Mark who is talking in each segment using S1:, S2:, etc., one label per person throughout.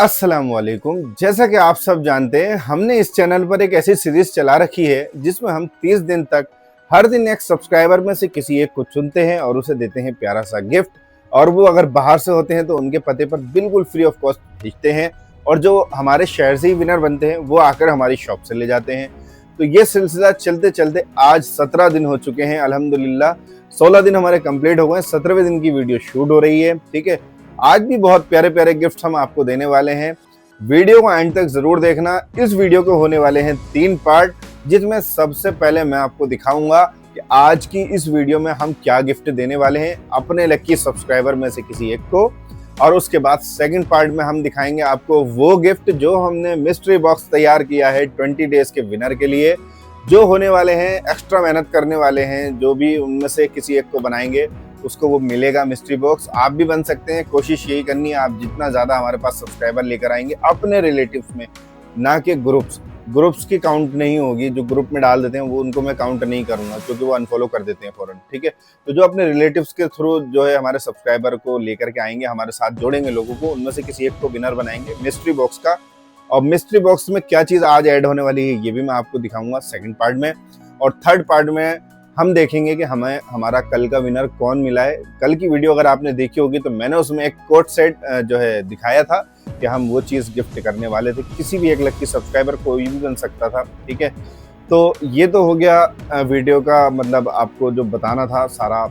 S1: अस्सलाम वालेकुम। जैसा कि आप सब जानते हैं, हमने इस चैनल पर एक ऐसी सीरीज चला रखी है जिसमें हम 30 दिन तक हर दिन एक सब्सक्राइबर में से किसी एक को चुनते हैं और उसे देते हैं प्यारा सा गिफ्ट। और वो अगर बाहर से होते हैं तो उनके पते पर बिल्कुल फ्री ऑफ कॉस्ट भेजते हैं, और जो हमारे शहर से ही विनर बनते हैं वो आकर हमारी शॉप से ले जाते हैं। तो ये सिलसिला चलते चलते आज 17 दिन हो चुके हैं अल्हम्दुलिल्लाह। 16 दिन हमारे कंप्लीट हो गए, 17वें दिन की वीडियो शूट हो रही है। ठीक है, आज भी बहुत प्यारे प्यारे गिफ्ट हम आपको देने वाले हैं। वीडियो को एंड तक जरूर देखना। इस वीडियो के होने वाले हैं 3 पार्ट, जिसमें सबसे पहले मैं आपको दिखाऊंगा कि आज की इस वीडियो में हम क्या गिफ्ट देने वाले हैं अपने लकी सब्सक्राइबर में से किसी एक को। और उसके बाद सेकंड पार्ट में हम दिखाएंगे आपको वो गिफ्ट जो हमने मिस्ट्री बॉक्स तैयार किया है 20 डेज के विनर के लिए, जो होने वाले हैं, एक्स्ट्रा मेहनत करने वाले हैं, जो भी उनमें से किसी एक को बनाएंगे उसको वो मिलेगा मिस्ट्री बॉक्स। आप भी बन सकते हैं, कोशिश यही करनी है आप जितना ज़्यादा हमारे पास सब्सक्राइबर लेकर आएंगे अपने रिलेटिव्स में, ना कि ग्रुप्स की काउंट नहीं होगी। जो ग्रुप में डाल देते हैं वो उनको मैं काउंट नहीं करूंगा, क्योंकि वो अनफॉलो कर देते हैं फौरन। ठीक है, तो जो अपने रिलेटिव्स के थ्रू जो है हमारे सब्सक्राइबर को लेकर के आएंगे, हमारे साथ जोड़ेंगे लोगों को, उनमें से किसी एक को विनर बनाएंगे मिस्ट्री बॉक्स का। और मिस्ट्री बॉक्स में क्या चीज़ आज ऐड होने वाली है ये भी मैं आपको दिखाऊंगा सेकंड पार्ट में। और थर्ड पार्ट में हम देखेंगे कि हमें हमारा कल का विनर कौन मिला है। कल की वीडियो अगर आपने देखी होगी तो मैंने उसमें एक कोट सेट जो है दिखाया था कि हम वो चीज़ गिफ्ट करने वाले थे। किसी भी एक लकी सब्सक्राइबर कोई भी बन सकता था। ठीक है, तो ये तो हो गया वीडियो का मतलब आपको जो बताना था सारा।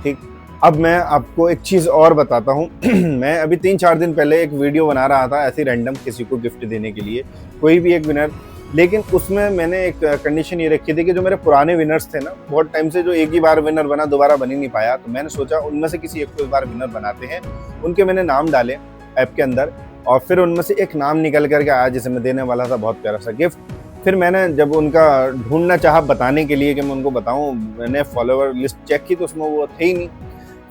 S1: ठीक, अब मैं आपको एक चीज़ और बताता हूँ। मैं अभी 3-4 दिन पहले एक वीडियो बना रहा था ऐसे रैंडम किसी को गिफ्ट देने के लिए, कोई भी एक विनर। लेकिन उसमें मैंने एक कंडीशन ये रखी थी कि जो मेरे पुराने विनर्स थे ना, बहुत टाइम से जो एक ही बार विनर बना, दोबारा बन ही नहीं पाया, तो मैंने सोचा उनमें से किसी एक को इस बार विनर बनाते हैं। उनके मैंने नाम डाले ऐप के अंदर, और फिर उनमें से एक नाम निकल करके आया जिसे मैं देने वाला था बहुत प्यारा सा गिफ्ट। फिर मैंने जब उनका ढूंढना चाहा बताने के लिए कि मैं उनको बताऊं, मैंने फॉलोवर लिस्ट चेक की तो उसमें वो थे ही नहीं।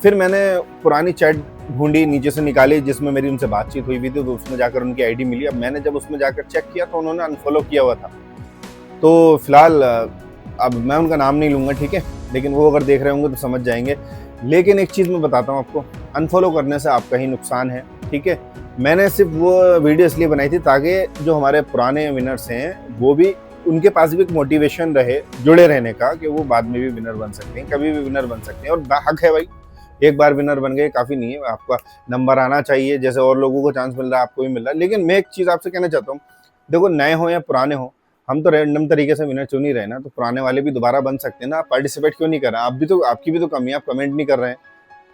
S1: फिर मैंने पुरानी चैट ढूंढी, नीचे से निकाली जिसमें मेरी उनसे बातचीत हुई थी, तो उसमें जाकर उनकी आईडी मिली। अब मैंने जब उसमें जाकर चेक किया तो उन्होंने अनफॉलो किया हुआ था। तो फिलहाल अब मैं उनका नाम नहीं लूँगा, ठीक है, लेकिन वो अगर देख रहे होंगे तो समझ जाएंगे। लेकिन एक चीज़ मैं बताता हूँ आपको, अनफॉलो करने से आपका ही नुकसान है। ठीक है, मैंने सिर्फ वो वीडियो इसलिए बनाई थी ताकि जो हमारे पुराने विनर्स हैं वो भी, उनके पास भी एक मोटिवेशन रहे जुड़े रहने का, कि वो बाद में भी विनर बन सकते हैं, कभी भी विनर बन सकते हैं। और हक है भाई, एक बार विनर बन गए काफ़ी नहीं है, आपका नंबर आना चाहिए। जैसे और लोगों को चांस मिल रहा है आपको भी मिल रहा है। लेकिन मैं एक चीज़ आपसे कहना चाहता हूँ, देखो नए हो या पुराने हो, हम तो रैंडम तरीके से विनर चुन ही रहे ना, तो पुराने वाले भी दोबारा बन सकते हैं ना। आप पार्टिसिपेट क्यों नहीं कर रहे? आप भी तो, आपकी भी तो कमी है, आप कमेंट नहीं कर रहे हैं।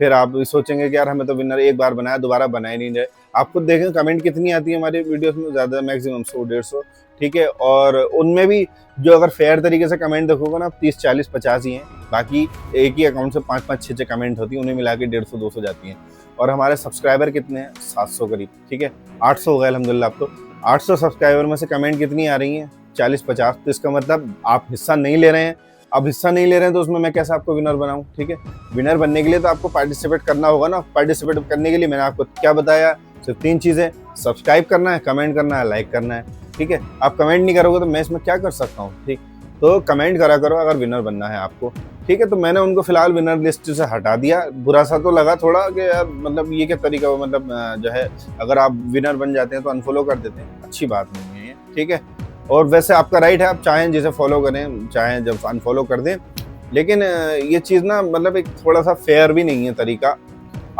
S1: फिर आप सोचेंगे कि यार हमें तो विनर एक बार बनाया, दोबारा बनाए नहीं रहे। आप खुद देखें कमेंट कितनी आती है हमारी वीडियोस में, ज़्यादा मैक्सिमम 100-150। ठीक है, और उनमें भी जो अगर फेयर तरीके से कमेंट देखोगे ना, 30-40-50 ही हैं। बाकी एक ही अकाउंट से 5-5 6-6 कमेंट होती हैं, उन्हें मिला के 150-200 जाती हैं। और हमारे सब्सक्राइबर कितने हैं? 700 करीब। ठीक है, 800 हो गए अल्हम्दुलिल्लाह। अब तो 800 सब्सक्राइबर में से कमेंट कितनी आ रही हैं? 40-50। तो इसका मतलब आप हिस्सा नहीं ले रहे हैं। अब हिस्सा नहीं ले रहे हैं तो उसमें मैं कैसे आपको विनर बनाऊं? ठीक है, विनर बनने के लिए तो आपको पार्टिसिपेट करना होगा ना। पार्टिसिपेट करने के लिए मैंने आपको क्या बताया? सिर्फ 3 चीज़ें, सब्सक्राइब करना है, कमेंट करना है, लाइक करना है। ठीक है, आप कमेंट नहीं करोगे तो मैं इसमें क्या कर सकता हूँ? ठीक, तो कमेंट करा करो अगर विनर बनना है आपको। ठीक है, तो मैंने उनको फिलहाल विनर लिस्ट से हटा दिया। बुरा सा तो लगा थोड़ा कि यार मतलब ये क्या तरीका हो, मतलब जो है अगर आप विनर बन जाते हैं तो अनफॉलो कर देते हैं, अच्छी बात नहीं है ये। ठीक है, और वैसे आपका राइट है, आप चाहें जिसे फॉलो करें, चाहें जब अनफॉलो कर दें। लेकिन ये चीज़ ना मतलब एक थोड़ा सा फेयर भी नहीं है तरीका।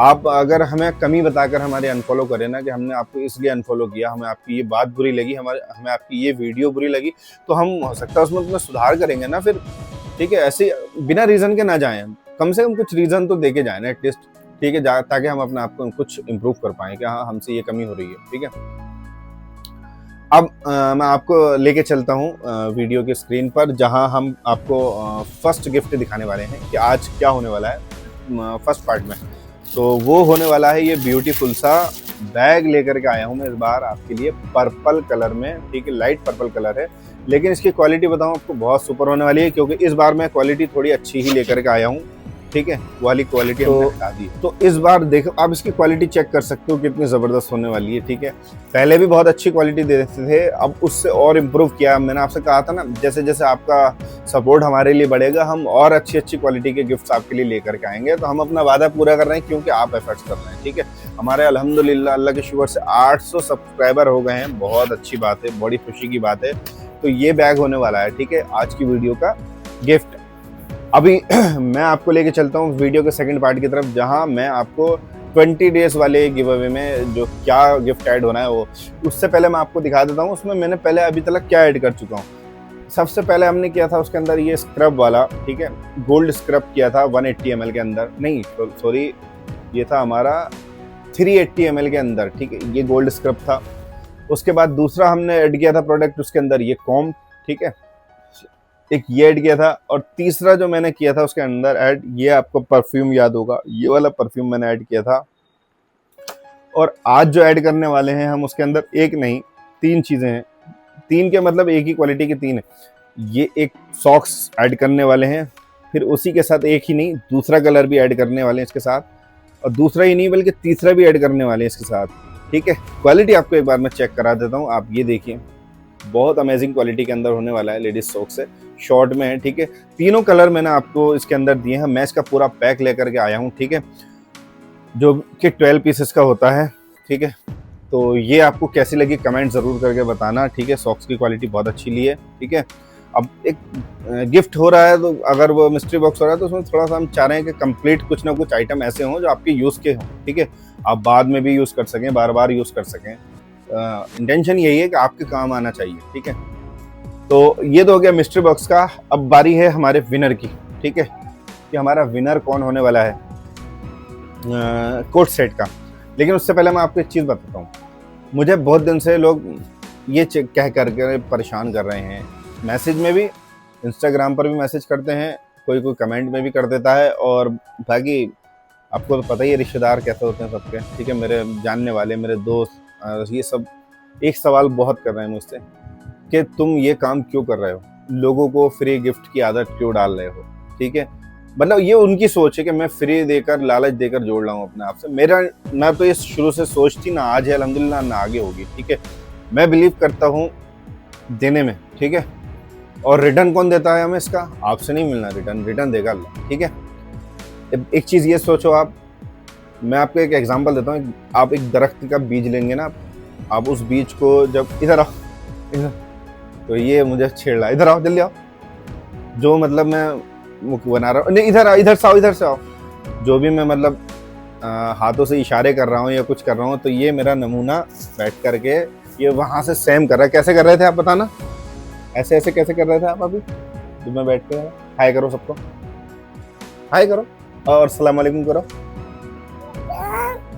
S1: आप अगर हमें कमी बताकर हमारे अनफॉलो करें ना, कि हमने आपको इसलिए अनफॉलो किया, हमें आपकी ये बात बुरी लगी, हमें आपकी ये वीडियो बुरी लगी, तो हम हो सकता है उसमें सुधार करेंगे ना फिर। ठीक है, ऐसे बिना रीज़न के ना जाएं, कम से कम कुछ रीज़न तो देके जाए ना एटलीस्ट। ठीक है, ताकि हम अपने आप को कुछ इम्प्रूव कर पाएँ कि हाँ हमसे ये कमी हो रही है। ठीक है, अब मैं आपको लेके चलता हूँ वीडियो की स्क्रीन पर, जहाँ हम आपको फर्स्ट गिफ्ट दिखाने वाले हैं कि आज क्या होने वाला है फर्स्ट पार्ट में। तो वो होने वाला है ये ब्यूटीफुल सा बैग लेकर के आया हूँ मैं इस बार आपके लिए, पर्पल कलर में। ठीक है, लाइट पर्पल कलर है, लेकिन इसकी क्वालिटी बताऊँ आपको बहुत सुपर होने वाली है, क्योंकि इस बार मैं क्वालिटी थोड़ी अच्छी ही लेकर के आया हूँ। ठीक है, वाली क्वालिटी हमने हटा दी। तो इस बार देखो आप इसकी क्वालिटी चेक कर सकते हो कितनी ज़बरदस्त होने वाली है, ठीक है। पहले भी बहुत अच्छी क्वालिटी दे देते थे, अब उससे और इम्प्रूव किया। मैंने आपसे कहा था ना, जैसे जैसे आपका सपोर्ट हमारे लिए बढ़ेगा, हम और अच्छी अच्छी क्वालिटी के गिफ्ट्स आपके लिए लेकर के आएंगे। तो हम अपना वादा पूरा कर रहे हैं क्योंकि आप एफर्ट्स कर रहे हैं, ठीक है। हमारे अल्हम्दुलिल्लाह अल्लाह के शुक्र से 800 सब्सक्राइबर हो गए हैं, बहुत अच्छी बात है, बड़ी खुशी की बात है। तो ये बैग होने वाला है, ठीक है, आज की वीडियो का गिफ्ट। अभी मैं आपको लेके चलता हूँ वीडियो के सेकंड पार्ट की तरफ, जहां मैं आपको 20 डेज वाले गिव अवे में जो क्या गिफ्ट ऐड होना है वो, उससे पहले मैं आपको दिखा देता हूँ उसमें मैंने पहले अभी तक क्या ऐड कर चुका हूँ। सबसे पहले हमने किया था उसके अंदर ये स्क्रब वाला, ठीक है, गोल्ड स्क्रब किया था 180 ml के अंदर, नहीं सॉरी ये था हमारा 380 ml के अंदर, ठीक है, ये गोल्ड स्क्रब था। उसके बाद दूसरा हमने ऐड किया था प्रोडक्ट उसके अंदर ये कॉम्ब, ठीक है, एक ये ऐड किया था। और तीसरा जो मैंने किया था उसके अंदर ऐड, ये आपको परफ्यूम याद होगा, ये वाला परफ्यूम मैंने ऐड किया था। और आज जो ऐड करने वाले हैं हम उसके अंदर एक नहीं 3 चीज़ें हैं, 3 के मतलब एक ही क्वालिटी की 3 है। ये एक सॉक्स ऐड करने वाले हैं, फिर उसी के साथ एक ही नहीं दूसरा कलर भी ऐड करने वाले हैं इसके साथ, और दूसरा ही नहीं बल्कि तीसरा भी ऐड करने वाले हैं इसके साथ, ठीक है। क्वालिटी आपको एक बार मैं चेक करा देता हूँ, आप ये देखिए, बहुत अमेजिंग क्वालिटी के अंदर होने वाला है, लेडीज सॉक्स है, शॉर्ट में है, ठीक है। तीनों कलर मैंने आपको इसके अंदर दिए हैं, मैं इसका पूरा पैक लेकर के आया हूँ, ठीक है, जो कि 12 पीसेस का होता है, ठीक है। तो ये आपको कैसी लगी कमेंट ज़रूर करके बताना, ठीक है। सॉक्स की क्वालिटी बहुत अच्छी ली है, ठीक है। अब एक गिफ्ट हो रहा है तो अगर वो मिस्ट्री बॉक्स हो रहा है तो उसमें थोड़ा सा हम चाह रहे हैं कि कंप्लीट कुछ ना कुछ आइटम ऐसे हों जो आपके यूज़ के हों, ठीक है, आप बाद में भी यूज़ कर सकें, बार बार यूज़ कर सकें। इंटेंशन यही है कि आपके काम आना चाहिए, ठीक है। तो ये तो हो गया मिस्ट्री बॉक्स का। अब बारी है हमारे विनर की, ठीक है, कि हमारा विनर कौन होने वाला है कोट सेट का। लेकिन उससे पहले मैं आपको एक चीज़ बताता हूँ, मुझे बहुत दिन से लोग ये कह करके परेशान कर रहे हैं, मैसेज में भी, इंस्टाग्राम पर भी मैसेज करते हैं, कोई कोई कमेंट में भी कर देता है, और बाकी आपको तो पता ही है रिश्तेदार कैसे होते हैं सबके, ठीक है, मेरे जानने वाले, मेरे दोस्त, ये सब एक सवाल बहुत कर रहे हैं मुझसे कि तुम ये काम क्यों कर रहे हो, लोगों को फ्री गिफ्ट की आदत क्यों डाल रहे हो, ठीक है। मतलब ये उनकी सोच है कि मैं फ्री देकर, लालच देकर जोड़ रहा हूँ अपने आप से। मैं तो ये शुरू से सोच थी, ना आज है अल्हम्दुलिल्लाह, ना आगे होगी, ठीक है। मैं बिलीव करता हूँ देने में, ठीक है, और रिटर्न कौन देता है हमें इसका, आपसे नहीं मिलना रिटर्न देगा अल्लाह, ठीक है। एक चीज़ ये सोचो आप, मैं आपको एक एग्जांपल देता हूँ, आप एक दरख्त का बीज लेंगे ना, आप उस बीज को जब इधर आओ, इधर, तो ये मुझे छेड़ रहा है, इधर आओ जल्दी आओ, जो मतलब मैं मुख बना रहा हूँ, नहीं इधर आओ, इधर से आओ, जो भी मैं मतलब हाथों से इशारे कर रहा हूँ या कुछ कर रहा हूँ, तो ये मेरा नमूना बैठ करके ये वहाँ से सेम कर रहा है। कैसे कर रहे थे आप बताना, ऐसे ऐसे कैसे कर रहे थे आप अभी जब मैं बैठ कर, हाय करो सबको, हाय करो और अस्सलाम वालेकुम करो,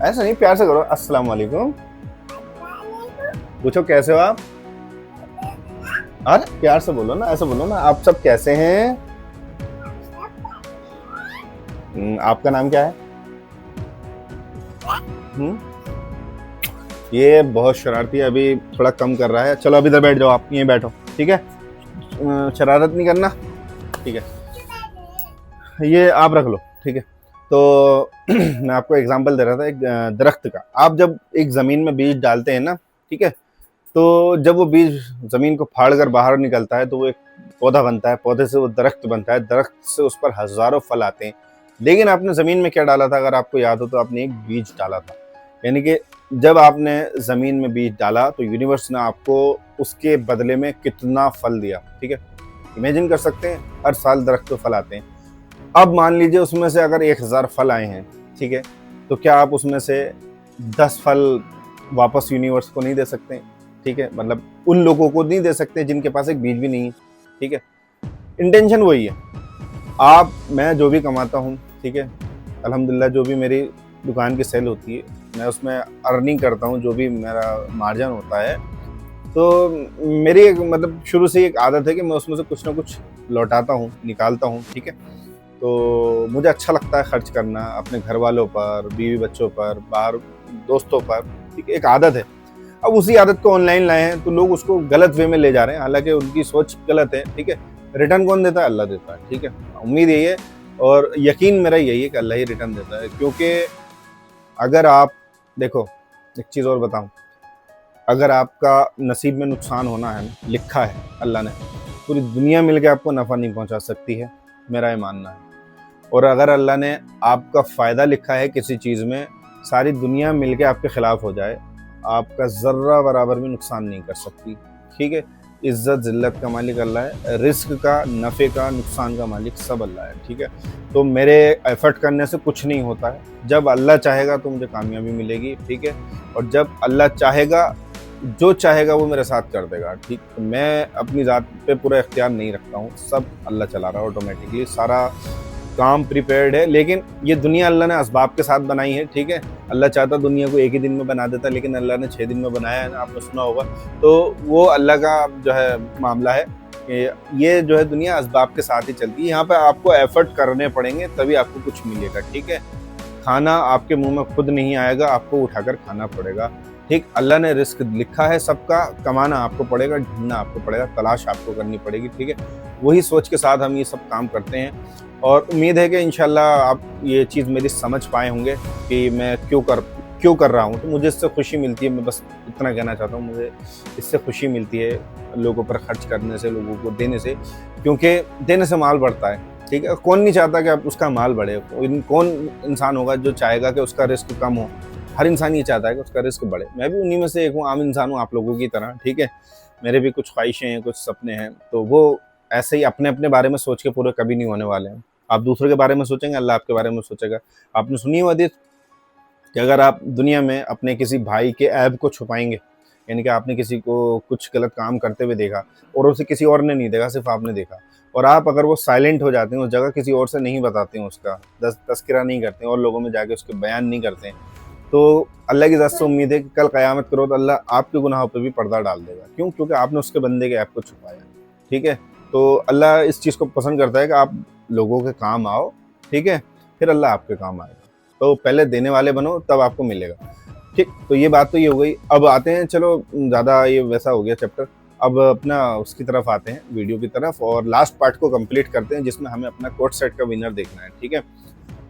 S1: ऐसा नहीं प्यार से करो, अस्सलाम वालेकुम, पूछो कैसे हो आप, अरे प्यार से बोलो ना, ऐसे बोलो ना, आप सब कैसे हैं, आपका नाम क्या है। ये बहुत शरारती है, अभी थोड़ा कम कर रहा है, चलो अब इधर बैठ जाओ, आप यहीं बैठो, ठीक है, शरारत नहीं करना, ठीक है, ये आप रख लो, ठीक है। तो मैं आपको एग्जांपल दे रहा था एक दरख्त का। आप जब एक ज़मीन में बीज डालते हैं ना, ठीक है, तो जब वो बीज ज़मीन को फाड़ कर बाहर निकलता है तो वो एक पौधा बनता है, पौधे से वो दरख्त बनता है, दरख्त से उस पर हज़ारों फल आते हैं। लेकिन आपने ज़मीन में क्या डाला था, अगर आपको याद हो तो आपने एक बीज डाला था, यानी कि जब आपने ज़मीन में बीज डाला तो यूनिवर्स ने आपको उसके बदले में कितना फल दिया, ठीक है। इमेजिन कर सकते हैं, हर साल दरख्त तो फल आते हैं। अब मान लीजिए उसमें से अगर 1000 फल आए हैं, ठीक है, तो क्या आप उसमें से 10 फल वापस यूनिवर्स को नहीं दे सकते, ठीक है, मतलब उन लोगों को नहीं दे सकते जिनके पास एक बीज भी नहीं है, ठीक है। इंटेंशन वही है, आप, मैं जो भी कमाता हूँ, ठीक है, अल्हम्दुलिल्लाह जो भी मेरी दुकान की सेल होती है मैं उसमें अर्निंग करता हूँ, जो भी मेरा मार्जिन होता है, तो मेरी एक मतलब शुरू से एक आदत है कि मैं उसमें से कुछ ना कुछ लौटाता हूँ, निकालता हूँ, ठीक है। तो मुझे अच्छा लगता है खर्च करना अपने घर वालों पर, बीवी बच्चों पर, बाहर दोस्तों पर, ठीक है, एक आदत है। अब उसी आदत को ऑनलाइन लाए हैं तो लोग उसको गलत वे में ले जा रहे हैं, हालांकि उनकी सोच गलत है, ठीक है। रिटर्न कौन देता है, अल्लाह देता है, ठीक है। उम्मीद यही है और यकीन मेरा यही है कि अल्लाह ही रिटर्न देता है। क्योंकि अगर आप देखो, एक चीज़ और बताऊं, अगर आपका नसीब में नुकसान होना है ना, लिखा है अल्लाह ने, पूरी दुनिया मिलके आपको नफ़ा नहीं पहुंचा सकती है, मेरा ये मानना है। और अगर अल्लाह ने आपका फ़ायदा लिखा है किसी चीज़ में, सारी दुनिया मिलके आपके ख़िलाफ़ हो जाए, आपका ज़र्रा बराबर भी नुकसान नहीं कर सकती। ठीक है, इज़्ज़त ज़िल्लत का मालिक अल्लाह है, रिस्क का, नफ़े का, नुकसान का मालिक सब अल्लाह है। ठीक है, तो मेरे एफ़र्ट करने से कुछ नहीं होता है। जब अल्लाह चाहेगा तो मुझे कामयाबी मिलेगी। ठीक है, और जब अल्लाह चाहेगा, जो चाहेगा वो मेरे साथ कर देगा। ठीक, मैं अपनी ज़ात पे पूरा इख्तियार नहीं रखता हूँ, सब अल्लाह चला रहा है ऑटोमेटिकली, सारा काम प्रिपेयर्ड है। लेकिन ये दुनिया अल्लाह ने असबाब के साथ बनाई है। ठीक है, अल्लाह चाहता दुनिया को एक ही दिन में बना देता, लेकिन अल्लाह ने 6 दिन में बनाया है ना, आपने सुना होगा। तो वो अल्लाह का जो है मामला है कि ये जो है दुनिया असबाब के साथ ही चलती है। यहाँ पे आपको एफर्ट करने पड़ेंगे तभी आपको कुछ मिलेगा। ठीक है, खाना आपके मुंह में खुद नहीं आएगा, आपको उठाकर खाना पड़ेगा। ठीक, अल्लाह ने रिस्क लिखा है सबका, कमाना आपको पड़ेगा, ढूंढना आपको पड़ेगा, तलाश आपको करनी पड़ेगी। ठीक है, वही सोच के साथ हम ये सब काम करते हैं और उम्मीद है कि इंशाल्लाह आप ये चीज़ मेरी समझ पाए होंगे कि मैं क्यों कर रहा हूँ। तो मुझे इससे खुशी मिलती है, मैं बस इतना कहना चाहता हूँ, मुझे इससे खुशी मिलती है लोगों पर खर्च करने से, लोगों को देने से, क्योंकि देने से माल बढ़ता है। ठीक है, कौन नहीं चाहता कि आप उसका माल बढ़े, कौन इंसान होगा जो चाहेगा कि उसका रिस्क कम हो। हर इंसान ये चाहता है कि उसका रिस्क बढ़े। मैं भी उन्हीं में से एक हूँ, आम इंसान हूँ आप लोगों की तरह। ठीक है, मेरे भी कुछ ख्वाहिशें हैं, कुछ सपने हैं, तो वो ऐसे ही अपने अपने बारे में सोच के पूरे कभी नहीं होने वाले हैं। आप दूसरों के बारे में सोचेंगे, अल्लाह आपके बारे में सोचेगा। आपने सुनी है हदीस कि अगर आप दुनिया में अपने किसी भाई के ऐब को छुपाएंगे, यानी कि आपने किसी को कुछ गलत काम करते हुए देखा और उसे किसी और ने नहीं देखा, सिर्फ आपने देखा, और आप अगर वो साइलेंट हो जाते हैं उस जगह, किसी और से नहीं बताते हैं, उसका तस्करा नहीं करते हैं और लोगों में जाके उसके बयान नहीं करते हैं, तो अल्लाह की ज़ात से उम्मीद है कि कल क़यामत के रोज़ अल्लाह आपके गुनाहों पे भी पर्दा डाल देगा। क्यों? क्योंकि आपने उसके बंदे के ऐब को छुपाया। ठीक है, तो अल्लाह इस चीज़ को पसंद करता है कि आप लोगों के काम आओ। ठीक है, फिर अल्लाह आपके काम आएगा। तो पहले देने वाले बनो, तब आपको मिलेगा। ठीक, तो ये बात तो ये हो गई। अब आते हैं, चलो ज़्यादा ये वैसा हो गया चैप्टर, अब अपना उसकी तरफ आते हैं, वीडियो की तरफ, और लास्ट पार्ट को कंप्लीट करते हैं जिसमें हमें अपना कोट सेट का विनर देखना है। ठीक है,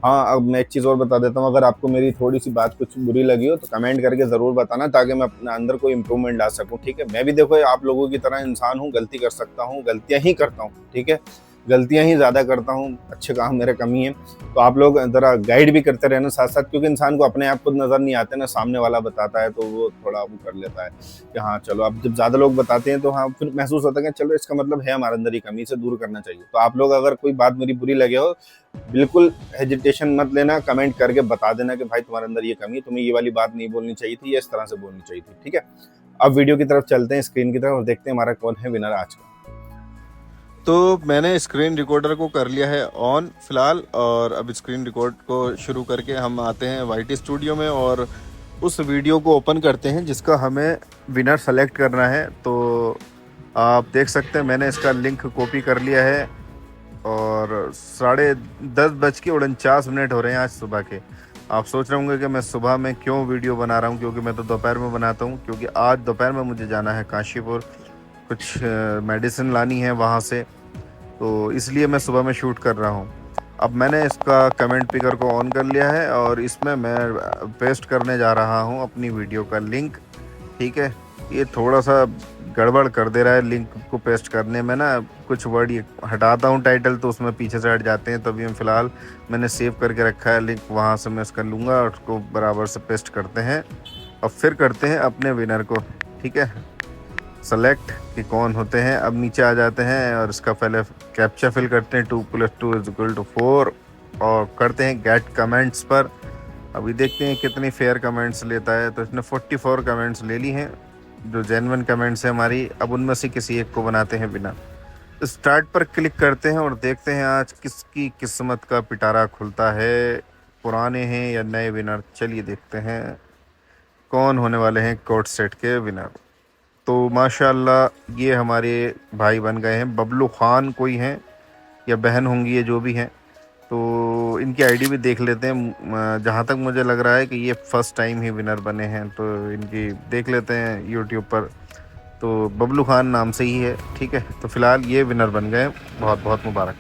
S1: हाँ, अब मैं एक चीज़ और बता देता हूँ, अगर आपको मेरी थोड़ी-सी बात कुछ बुरी लगी हो तो कमेंट करके ज़रूर बताना, ताकि मैं अपने अंदर कोई इम्प्रूवमेंट ला सकूँ। ठीक है, मैं भी देखो आप लोगों की तरह इंसान हूँ, गलती कर सकता हूँ, गलतियाँ ही करता हूँ। ठीक है, गलतियाँ ही ज़्यादा करता हूँ, अच्छे काम मेरे कम ही हैं। तो आप लोग ज़रा गाइड भी करते रहना साथ-साथ, क्योंकि इंसान को अपने आप खुद नज़र नहीं आते ना, सामने वाला बताता है तो वो थोड़ा वो कर लेता है कि हाँ, चलो। अब जब ज़्यादा लोग बताते हैं तो हाँ, फिर महसूस होता है कि चलो इसका मतलब है हमारे अंदर ये कमी, इसे दूर करना चाहिए। तो आप लोग अगर कोई बात मेरी बुरी लगे हो, बिल्कुल हेजिटेशन मत लेना, कमेंट करके बता देना कि भाई तुम्हारे अंदर ये कमी है, तुम्हें ये वाली बात नहीं बोलनी चाहिए थी, या इस तरह से बोलनी चाहिए थी। ठीक है, अब वीडियो की तरफ चलते हैं, स्क्रीन की तरफ, और देखते हैं हमारा कौन है विनर आज का।
S2: तो मैंने स्क्रीन रिकॉर्डर को कर लिया है ऑन फिलहाल, और अब स्क्रीन रिकॉर्ड को शुरू करके हम आते हैं वाईटी स्टूडियो में और उस वीडियो को ओपन करते हैं जिसका हमें विनर सेलेक्ट करना है। तो आप देख सकते हैं मैंने इसका लिंक कॉपी कर लिया है, और 10:10:49 हो रहे हैं आज सुबह के। आप सोच रहे होंगे कि मैं सुबह में क्यों वीडियो बना रहा हूँ, क्योंकि मैं तो दोपहर में बनाता हूँ, क्योंकि आज दोपहर में मुझे जाना है काशीपुर, कुछ मेडिसिन लानी है वहाँ से, तो इसलिए मैं सुबह में शूट कर रहा हूँ। अब मैंने इसका कमेंट पिकर को ऑन कर लिया है और इसमें मैं पेस्ट करने जा रहा हूँ अपनी वीडियो का लिंक। ठीक है, ये थोड़ा सा गड़बड़ कर दे रहा है लिंक को पेस्ट करने में ना, कुछ वर्ड ये हटाता हूँ टाइटल तो उसमें पीछे से हट जाते हैं। तभी हम फिलहाल मैंने सेव करके रखा है लिंक, वहाँ से मैं इसका लूँगा और उसको बराबर से पेस्ट करते हैं और फिर करते हैं अपने विनर को। ठीक है, सेलेक्ट कि कौन होते हैं। अब नीचे आ जाते हैं और इसका पहले कैप्चा फिल करते हैं, 2 + 2 = 4, और करते हैं गेट कमेंट्स पर। अभी देखते हैं कितनी फेयर कमेंट्स लेता है। तो इसने 44 कमेंट्स ले ली हैं जो जेन्युइन कमेंट्स है हमारी। अब उनमें से किसी एक को बनाते हैं विनर। स्टार्ट पर क्लिक करते हैं और देखते हैं आज किसकी किस्मत का पिटारा खुलता है, पुराने हैं या नए विनर। चलिए देखते हैं कौन होने वाले हैं कोड सेट के विनर। तो माशाल्लाह ये हमारे भाई बन गए हैं, बबलू खान कोई हैं या बहन होंगी, ये जो भी हैं। तो इनकी आईडी भी देख लेते हैं। जहाँ तक मुझे लग रहा है कि ये फर्स्ट टाइम ही विनर बने हैं, तो इनकी देख लेते हैं यूट्यूब पर। तो बबलू खान नाम से ही है। ठीक है, तो फिलहाल ये विनर बन गए, बहुत बहुत मुबारक।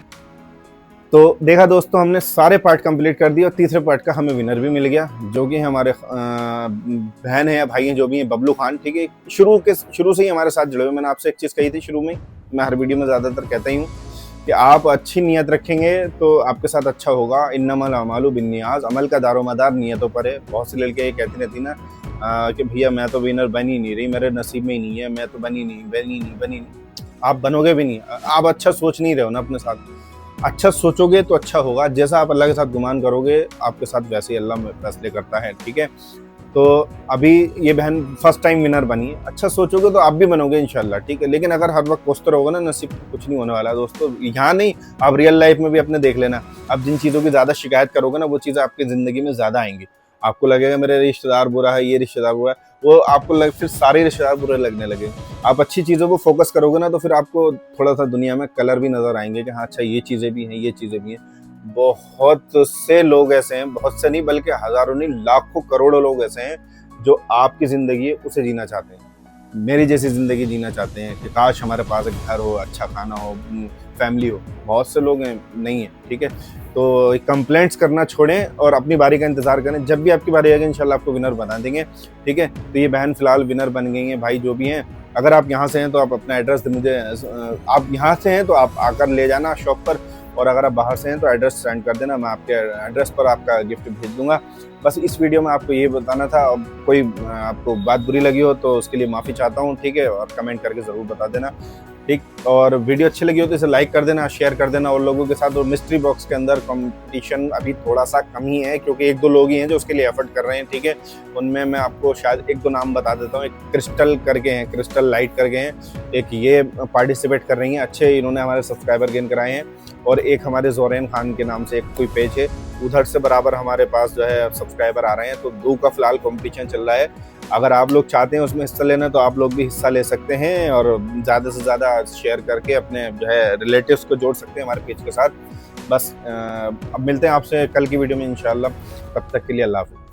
S1: तो देखा दोस्तों, हमने सारे पार्ट कंप्लीट कर दिए और तीसरे पार्ट का हमें विनर भी मिल गया, जो कि हमारे बहन है या भाई हैं जो भी हैं, बबलू खान। ठीक है, शुरू से ही हमारे साथ जुड़े हुए। मैंने आपसे एक चीज़ कही थी शुरू में, मैं हर वीडियो में ज़्यादातर कहता ही हूँ कि आप अच्छी नीयत रखेंगे तो आपके साथ अच्छा होगा। इन्नमल अमालु बिन्नियाज, अमल का दारोमदार नियतों पर है। बहुत सी लड़कियाँ ये कहती रहती ना कि भैया मैं तो विनर बन ही नहीं रही, मेरे नसीब में ही नहीं है, मैं तो बनी नहीं। आप बनोगे भी नहीं, आप अच्छा सोच नहीं रहे हो ना अपने साथ। अच्छा सोचोगे तो अच्छा होगा, जैसा आप अल्लाह के साथ गुमान करोगे आपके साथ वैसे ही अल्लाह फैसले करता है। ठीक है, तो अभी ये बहन फर्स्ट टाइम विनर बनी है। अच्छा सोचोगे तो आप भी बनोगे इंशाल्लाह। ठीक है, लेकिन अगर हर वक्त कोसते रहोगे ना, नसीब कुछ नहीं होने वाला दोस्तों। यहाँ नहीं, आप रियल लाइफ में भी अपने देख लेना। अब जिन चीज़ों की ज़्यादा शिकायत करोगे ना, वो चीज़ें आपकी ज़िंदगी में ज़्यादा आएंगी। आपको लगेगा मेरे रिश्तेदार बुरा है, ये रिश्तेदार बुरा है, वो आपको फिर सारे रिश्तेदार बुरे लगने लगे। आप अच्छी चीज़ों को फोकस करोगे ना, तो फिर आपको थोड़ा सा दुनिया में कलर भी नज़र आएंगे कि हाँ अच्छा ये चीज़ें भी हैं, ये चीज़ें भी हैं। बहुत से लोग ऐसे हैं, बहुत से नहीं बल्कि हज़ारों नहीं लाखों करोड़ों लोग ऐसे हैं जो आपकी ज़िंदगी है उसे जीना चाहते हैं, मेरी जैसी ज़िंदगी जीना चाहते हैं कि काश हमारे पास एक घर हो, अच्छा खाना हो, फैमिली हो। बहुत से लोग हैं नहीं है। ठीक है, तो कंप्लेंट्स करना छोड़ें और अपनी बारी का इंतज़ार करें। जब भी आपकी बारी आएगी इंशाल्लाह आपको विनर बना देंगे। ठीक है, तो ये बहन फ़िलहाल विनर बन गई हैं। भाई जो भी हैं, अगर आप यहाँ से हैं तो आप अपना एड्रेस मुझे, आप यहाँ से हैं तो आप आकर ले जाना शॉप पर, और अगर आप बाहर से हैं तो एड्रेस सेंड कर देना, मैं आपके एड्रेस पर आपका गिफ्ट भेज दूंगा। बस इस वीडियो में आपको ये बताना था। अब कोई आपको बात बुरी लगी हो तो उसके लिए माफ़ी चाहता हूँ। ठीक है, और कमेंट करके ज़रूर बता देना। ठीक, और वीडियो अच्छी लगी हो तो इसे लाइक कर देना, शेयर कर देना और लोगों के साथ। और मिस्ट्री बॉक्स के अंदर कंपटीशन अभी थोड़ा सा कम ही है, क्योंकि 1-2 लोग ही हैं जो उसके लिए एफर्ट कर रहे हैं। ठीक है, उनमें मैं आपको शायद 1-2 नाम बता देता हूँ। एक क्रिस्टल करके हैं, क्रिस्टल लाइट करके हैं, एक ये पार्टिसिपेट कर रही हैं, अच्छे इन्होंने हमारे सब्सक्राइबर गेन कराए हैं। और एक हमारे ज़ोरैन खान के नाम से एक कोई पेज है, उधर से बराबर हमारे पास जो है सब्सक्राइबर आ रहे हैं। तो 2 का फिलहाल कंपटीशन चल रहा है। अगर आप लोग चाहते हैं उसमें हिस्सा लेना तो आप लोग भी हिस्सा ले सकते हैं और ज़्यादा से ज़्यादा शेयर करके अपने जो है रिलेटिव्स को जोड़ सकते हैं हमारे पेज के साथ। बस अब मिलते हैं आपसे कल की वीडियो में इंशाल्लाह। तब तक के लिए अल्लाह हाफ़िज़।